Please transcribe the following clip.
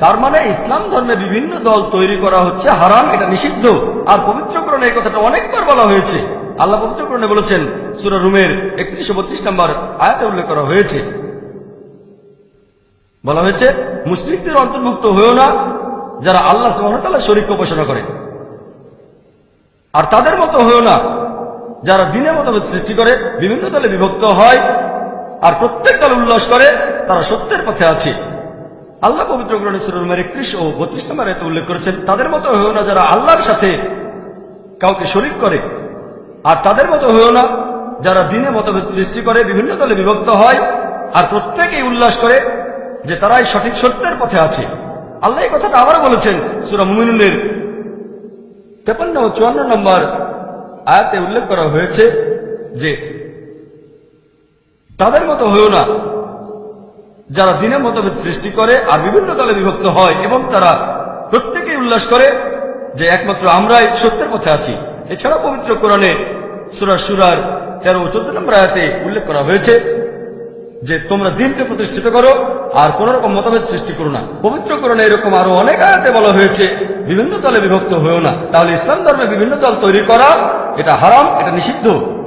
তার মানে ইসলাম ধর্মে বিভিন্ন দল তৈরি করা হচ্ছে হারাম, এটা নিষিদ্ধ। আর পবিত্র কোরআনে এই কথাটা অনেকবার বলা হয়েছে। আল্লাহ পবিত্র কোরআনে বলেছেন, সূরা রুমের 31-32 নম্বর আয়াতে উল্লেখ করা হয়েছে, বলা হয়েছে, মুশরিকদের অন্তর্ভুক্ত হয়েও না যারা আল্লাহ সুবহানাহু ওয়া তাআলার শরীক উপাসনা করে, আর তাদের মতো হয়েও না যারা দ্বীনে মতভেদ সৃষ্টি করে, বিভিন্ন দলে বিভক্ত হয়, আর প্রত্যেক দল উল্লাস করে তারা সত্যের পথে আছে। আল্লাহ পবিত্র কোরআনে সূরা রুমের 31 ও 32 নম্বর আয়াতে উল্লেখ করেছেন, তাদের মতো হয়েও না যারা আল্লাহর সাথে কাউকে শরীক করে, আর তাদের মতো হয়েও না যারা দ্বীনে মতভেদ সৃষ্টি করে, বিভিন্ন দলে বিভক্ত হয়, আর প্রত্যেকেই উল্লাস করে যে তারাই সঠিক সত্যের পথে আছে। আল্লাহ এই কথাটা আবার বলেছেন সূরা মুমিনুনের 53 ও 54 নম্বর আয়াতে উল্লেখ করা হয়েছে যে তাদের মতো হয়েও না যারা দ্বীনে মতভেদ সৃষ্টি করে আর বিভিন্ন দলে বিভক্ত হয়, এবং তারা প্রত্যেকেই উল্লাস করে যে একমাত্র আমরাই সত্যের পথে আছি। এছাড়া পবিত্র কোরআনে সূরা শুরার 13 ও 14 নম্বর আয়াতে উল্লেখ করা হয়েছে যে তোমরা দ্বীনকে প্রতিষ্ঠিত করো আর কোন রকম মতভেদ সৃষ্টি করো না। পবিত্র কোরআনে এরকম আরো অনেক আয়াতে বলা হয়েছে বিভিন্ন দলে বিভক্ত হয়েও না। তাহলে ইসলাম ধর্মে বিভিন্ন দল তৈরি করা এটা হারাম, এটা নিষিদ্ধ।